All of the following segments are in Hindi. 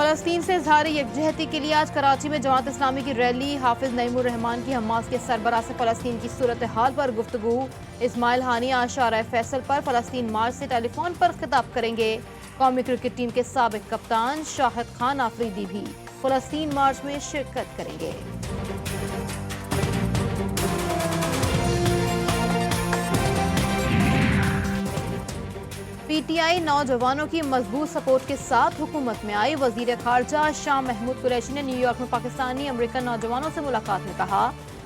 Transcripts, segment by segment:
फलस्तीन से इजहार यकजहती के लिए आज कराची में जमात इस्लामी की रैली। हाफिज नईमुर रहमान की हमास के सरबराह से फलस्तीन की सूरत हाल पर गुफ्तगू। इस्माइल हानी आज शाहराह फैसल पर फलस्तीन मार्च से टेलीफोन पर खिताब करेंगे। कौमी क्रिकेट टीम के साबिक कप्तान शाहिद खान आफरीदी भी फलस्तीन मार्च में शिरकत करेंगे। पीटीआई नौजवानों की मजबूत सपोर्ट के साथ हुकूमत में आई। वजीर खारजा शाह महमूद कुरैशी ने न्यूयॉर्क में पाकिस्तानी अमेरिकन नौजवानों से मुलाकात में कहा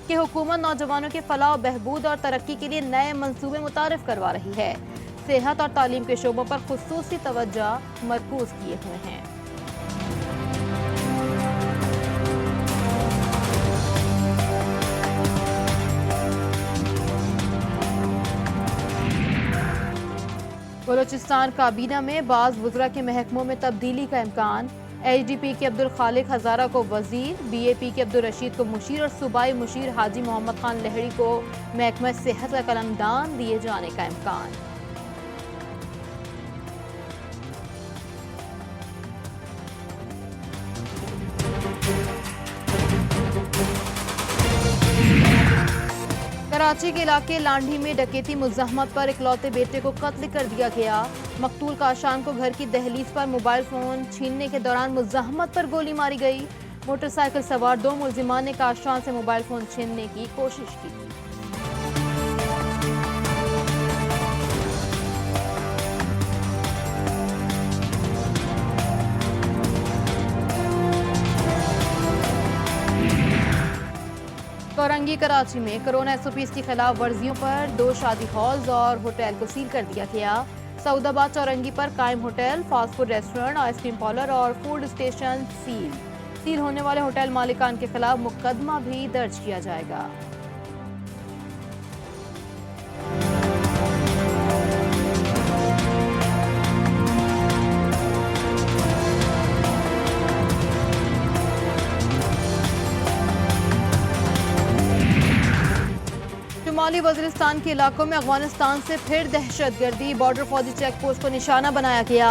कि हुकूमत नौजवानों के फलाह बहबूद और तरक्की के लिए नए मंसूबे मुतारिफ करवा रही है। सेहत और तालीम के शोबों पर खुसूसी तवज्जो मरकूज किए हुए हैं। बलोचिस्तान काबीना में बाज़ वज़रा के महकमों में तब्दीली का इम्कान। एचडीपी के अब्दुल खालिक हजारा को वजीर, बीएपी के अब्दुल रशीद को मुशीर और सूबाई मुशीर हाजी मोहम्मद खान लहड़ी को महकमा सेहत का कलमदान दिए जाने का इम्कान। कराची के इलाके लांढी में डकैती मुज़ाहमत पर इकलौते बेटे को कत्ल कर दिया गया। मकतूल काशान को घर की दहलीज पर मोबाइल फोन छीनने के दौरान मुज़ाहमत पर गोली मारी गई। मोटरसाइकिल सवार 2 मुलजिमान ने काशान से मोबाइल फोन छीनने की कोशिश की। कोरंगी कराची में कोरोना एसओपीज की खिलाफ वर्जियों पर 2 शादी हॉल्स और होटल को सील कर दिया गया। सऊदाबाद चौरंगी पर कायम hotel, fast food restaurant, ice cream parlour और फूड स्टेशन सील होने वाले होटल मालिकान के खिलाफ मुकदमा भी दर्ज किया जाएगा। शुमाली वज़ीरिस्तान के इलाकों में अफगानिस्तान से फिर दहशतगर्दी। बॉर्डर फौजी चेक पोस्ट को निशाना बनाया गया।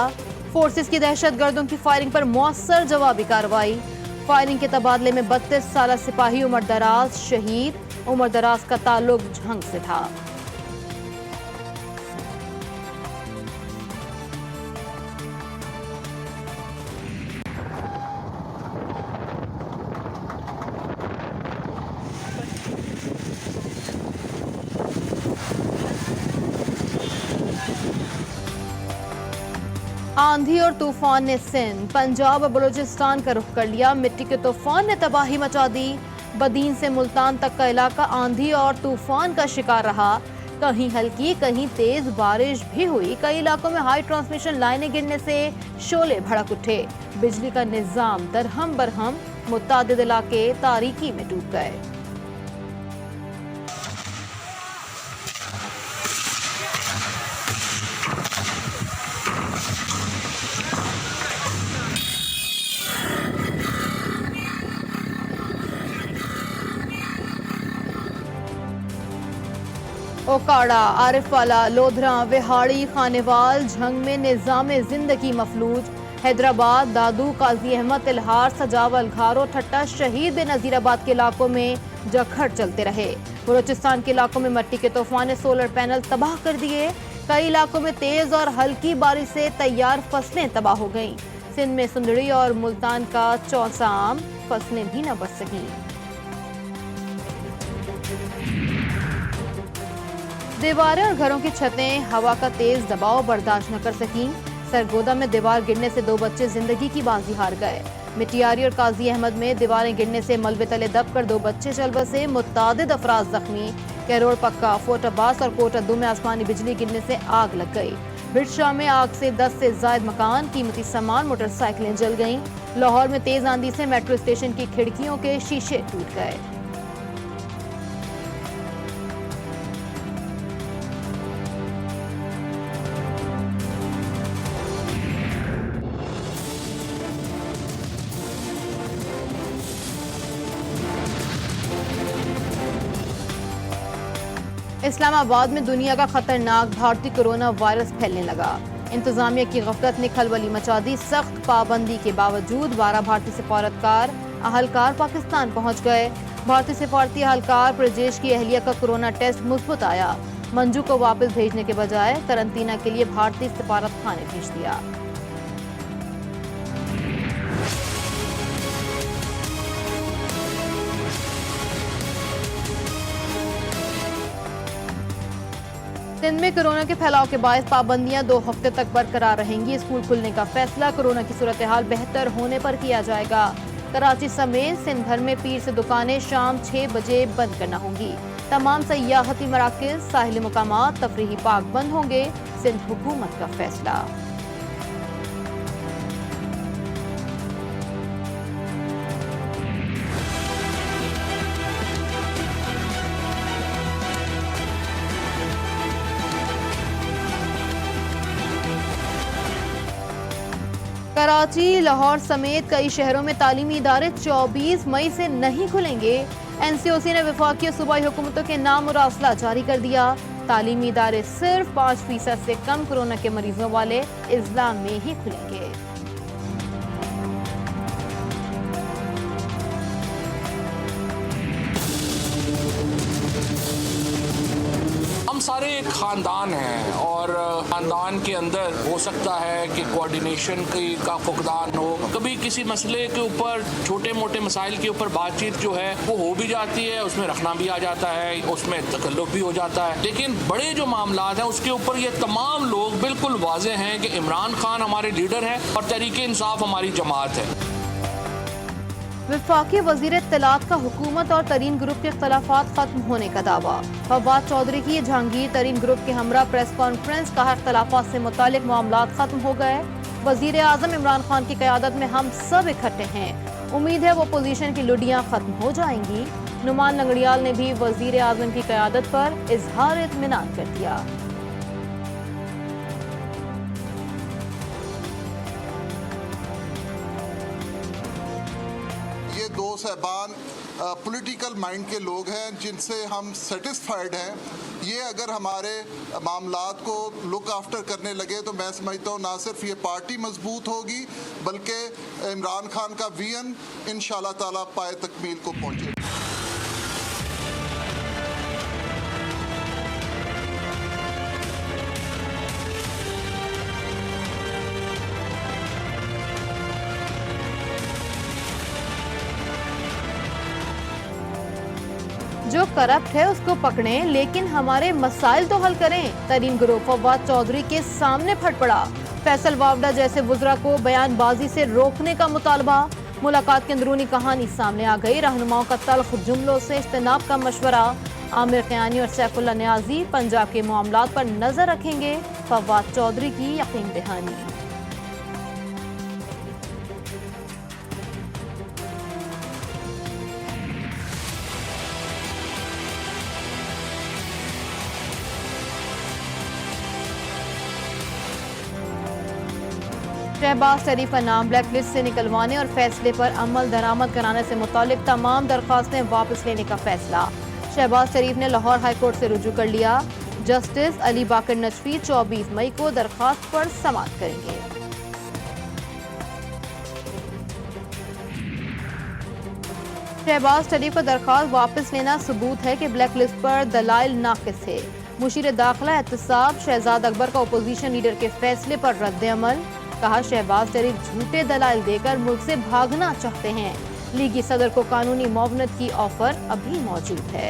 फोर्सेस की दहशतगर्दों की फायरिंग पर मौसर जवाबी कार्रवाई। फायरिंग के तबादले में 32 साल सिपाही उमर दराज शहीद। उमर दराज का ताल्लुक झंग से था। आंधी और तूफान ने सिंध, पंजाब और बलूचिस्तान का रुख कर लिया। मिट्टी के तूफान ने तबाही मचा दी। बदीन से मुल्तान तक का इलाका आंधी और तूफान का शिकार रहा। कहीं हल्की कहीं तेज बारिश भी हुई। कई इलाकों में हाई ट्रांसमिशन लाइनें गिरने से शोले भड़क उठे। बिजली का निजाम दरहम बरहम, मुतादिद इलाके तारीकी में डूब गए। ओकाड़ा, आरिफवाला, लोधरा, विहाड़ी, खानेवाल, झंग में निजाम जिंदगी मफलूज। हैदराबाद, दादू, काजी अहमद, तिलहार, सजावल, घारो, ठट्टा, शहीद बेनजीराबाद के इलाकों में जखड़ चलते रहे। बलूचिस्तान के इलाकों में मिट्टी के तूफान ने सोलर पैनल तबाह कर दिए। कई इलाकों में तेज और हल्की बारिश से तैयार फसलें तबाह हो गईं। सिंध में सुंदड़ी और मुल्तान का चौसाम, फसलें भी न बच सकीं। दीवारें और घरों की छतें हवा का तेज दबाव बर्दाश्त न कर सकीं। सरगोदा में दीवार गिरने से 2 बच्चे जिंदगी की बाजी हार गए। मिटियारी और काजी अहमद में दीवारें गिरने से मलबे तले दबकर 2 बच्चे चल बसे। मुतादिद अफराद जख्मी। कैरोड़ पक्का, फोर्ट अब्बास और कोट अद्दू में आसमानी बिजली गिरने से आग लग गई। बिरशाह में आग से 10 से जायद मकान, कीमती सामान, मोटरसाइकिलें जल गईं। लाहौर में तेज आंधी से मेट्रो स्टेशन की खिड़कियों के शीशे टूट गए। इस्लामाबाद में दुनिया का खतरनाक भारतीय कोरोना वायरस फैलने लगा। इंतजामिया की गफलत ने खलबली मचा दी। सख्त पाबंदी के बावजूद 12 भारतीय सफारतकार अहलकार पाकिस्तान पहुंच गए। भारतीय सफारती अहलकार ब्रजेश की अहलिया का कोरोना टेस्ट मुस्बत आया। मंजू को वापस भेजने के बजाय करंतना के लिए भारतीय सफारत खाने भेज दिया। सिंध में कोरोना के फैलाव के बायस पाबंदियां 2 हफ्ते तक बरकरार रहेंगी। स्कूल खुलने का फैसला कोरोना की सूरत हाल बेहतर होने पर किया जाएगा। कराची समेत सिंध भर में पीर से दुकानें शाम 6 बजे बंद करना होंगी। तमाम सयाहती मराकज़, साहिली मुकामात, तफरीही पार्क बंद होंगे। सिंध हुकूमत का फैसला। कराची, लाहौर समेत कई शहरों में तालीमी इदारे 24 मई से नहीं खुलेंगे। एनसीओसी ने वफाकी और सूबाई हुकूमतों के नाम मुरासला जारी कर दिया। तालीमी इदारे सिर्फ 5% से कम कोरोना के मरीजों वाले इजला में ही खुलेंगे। हम सारे एक ख़ानदान हैं और ख़ानदान के अंदर हो सकता है कि कोऑर्डिनेशन का फुकदान हो। कभी किसी मसले के ऊपर, छोटे मोटे मसाइल के ऊपर बातचीत जो है वो हो भी जाती है, उसमें रखना भी आ जाता है, उसमें तकल्लुफ़ भी हो जाता है। लेकिन बड़े जो मामलात हैं उसके ऊपर ये तमाम लोग बिल्कुल वाज़े हैं कि इमरान खान हमारे लीडर हैं और तहरीक इंसाफ हमारी जमात है। वफाकी वज़ीर इत्तलात का हुकूमत और तरीन ग्रुप के इख्तलाफात खत्म होने का दावा। फवाद चौधरी की जहांगीर तरीन ग्रुप के हमरा प्रेस कॉन्फ्रेंस, कहा इख्तलाफात से मुतालिक मामलात खत्म हो गए। वज़ीर आज़म इमरान खान की क़यादत में हम सब इकट्ठे हैं। उम्मीद है वो पोजीशन की लुडियाँ खत्म हो जाएंगी। नुमान लंगड़ियाल ने भी वज़ीर आज़म की क़यादत पर इजहार इत्मीनान कर दिया। ये 2 साहबान पॉलिटिकल माइंड के लोग हैं जिनसे हम सेटिस्फाइड हैं। ये अगर हमारे मामलात को लुक आफ्टर करने लगे तो मैं समझता हूँ ना सिर्फ ये पार्टी मजबूत होगी बल्कि इमरान खान का विजन इंशाअल्लाह ताला पाए तकमील को पहुँचेगा। जो करप्ट है उसको पकड़ें, लेकिन हमारे मसाइल तो हल करें। तरीन ग्रुप फवाद चौधरी के सामने फट पड़ा। फैसल वावडा जैसे वुज़रा को बयानबाजी से रोकने का मुतालबा। मुलाकात की अंदरूनी कहानी सामने आ गई। रहनुमाओं का तल्ख जुमलों से इज्तनाब का मशवरा। आमिर क़यानी और सैफुल्लाह न्याज़ी पंजाब के मामलात पर नजर रखेंगे। फवाद चौधरी की यकीन दहानी। शहबाज शरीफ का नाम ब्लैक लिस्ट से निकलवाने और फैसले पर अमल दरामद कराने से मुतालिक तमाम दरख्वास्तें वापस लेने का फैसला। शहबाज शरीफ ने लाहौर हाई कोर्ट से रुजू कर लिया। जस्टिस अली बाकर नजफी 24 मई को दरख्वास्त पर समाअत करेंगे। शहबाज शरीफ का दरख्वास्त वापस लेना सबूत है कि ब्लैक लिस्ट पर दलाइल नाकिस है। मुशीर दाखिला एहतसाब शहजाद अकबर का अपोजिशन लीडर के फैसले पर रद्द अमल। कहा शहबाज शरीफ झूठे दलाइल देकर मुल्क से भागना चाहते हैं। लीगी सदर को कानूनी मुआवनत की ऑफर अभी मौजूद है।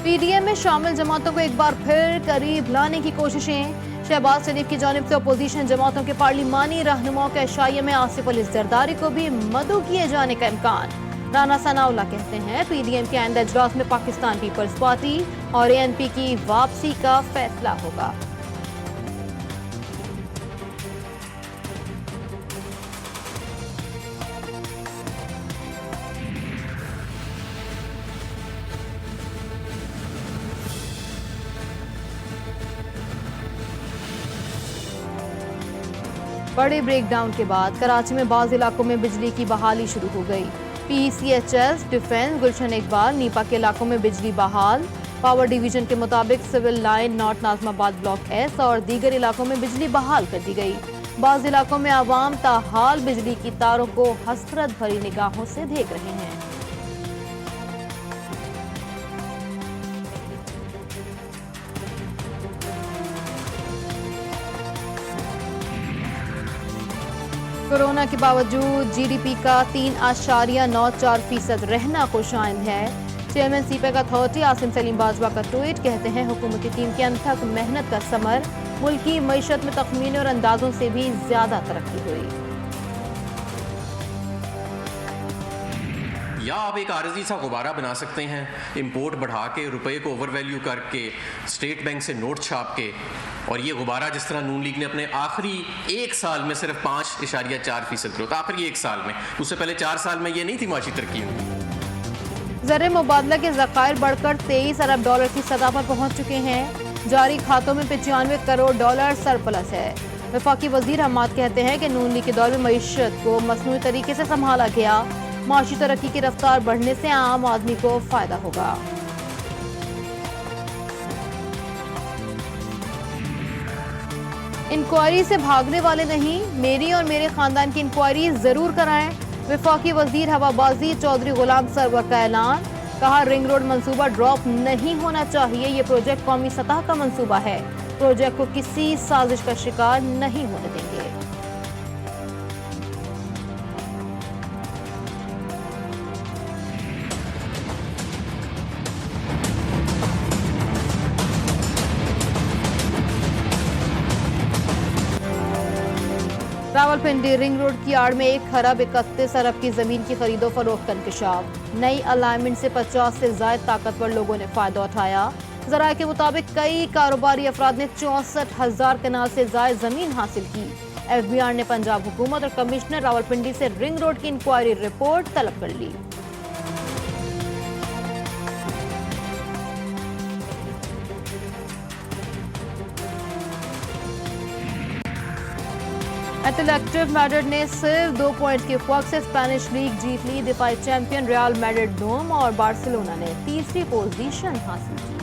पीडीएम में शामिल जमातों को एक बार फिर करीब लाने की कोशिशें। शहबाज शरीफ की जानिब से अपोजिशन जमातों के पार्लिमानी रहनुमाओं के अशाइये में आसिफ अली जरदारी को भी मदऊ किए जाने का इम्कान। राना सनाउल्लाह कहते हैं पीडीएम के आइंदा इजलास में पाकिस्तान पीपल्स पार्टी और एएनपी की वापसी का फैसला होगा। बड़े ब्रेकडाउन के बाद कराची में बाज़ इलाकों में बिजली की बहाली शुरू हो गई। PCHS, डिफेंस, गुलशन इकबाल, नीपा के इलाकों में बिजली बहाल। पावर डिवीजन के मुताबिक civil line, north Nazimabad block S और दीगर इलाकों में बिजली बहाल कर दी गई। बाज़ इलाकों में आवाम ताहाल बिजली की तारों को हसरत भरी निगाहों से देख रहे हैं। कोरोना के बावजूद GDP का 3.94% रहना खुशाइंद है। Chairman CPEC authority Asim Salim Bajwa का ट्वीट, कहते हैं हुकूमती टीम के अनथक मेहनत का समर, मुल्क की मईशत में तखमीने और अंदाजों से भी ज्यादा तरक्की हुई। या आप एक आरजी सा गुब्बारा बना सकते हैं, इंपोर्ट बढ़ा के, रुपए को ओवर वैल्यू करके, स्टेट बैंक से नोट छाप के, और ये गुब्बारा जिस तरह नून लीग ने अपने आखिरी एक साल में सिर्फ 5.4% ग्रोथ, आखिरी एक साल में, उससे पहले 4 साल में ये नहीं थी माशी तरक्की हुई। ज़र मुबादला के ज़खायर बढ़कर $23 अरब की सतह पर पहुंच चुके हैं। जारी खातों में $95 करोड़ सरप्लस है। वफाकी वजीर हम्माद कहते हैं कि नून लीग के दौर में मईशत को मसनूई तरीके से संभाला गया। माशी तरक्की की रफ्तार बढ़ने से आम आदमी को फायदा होगा। इंक्वायरी से भागने वाले नहीं, मेरी और मेरे खानदान की इंक्वायरी जरूर कराएं। वफाकी वजीर हवाबाजी चौधरी गुलाम सरवर का ऐलान, कहा रिंग रोड मंसूबा ड्रॉप नहीं होना चाहिए। ये प्रोजेक्ट कौमी सतह का मंसूबा है, प्रोजेक्ट को किसी साजिश का शिकार नहीं होने देंगे। रावलपिंडी रिंग रोड की आड़ में 1.31 अरब की जमीन की खरीदो फरोख्त का इंकशाफ। नई अलाइनमेंट से 50 से ज्यादा ताकतवर लोगों ने फायदा उठाया। जराये के मुताबिक कई कारोबारी अफराद ने 64,000 कनाल से ज्यादा जमीन हासिल की। FBR ने पंजाब हुकूमत और कमिश्नर रावलपिंडी से रिंग रोड की इंक्वायरी रिपोर्ट तलब कर ली। एटलेटिको मैड्रिड ने सिर्फ 2 पॉइंट के फर्क से स्पेनिश लीग जीत ली। दिफाई चैंपियन रियल मैड्रिड दोम और बार्सिलोना ने तीसरी पोजीशन हासिल की।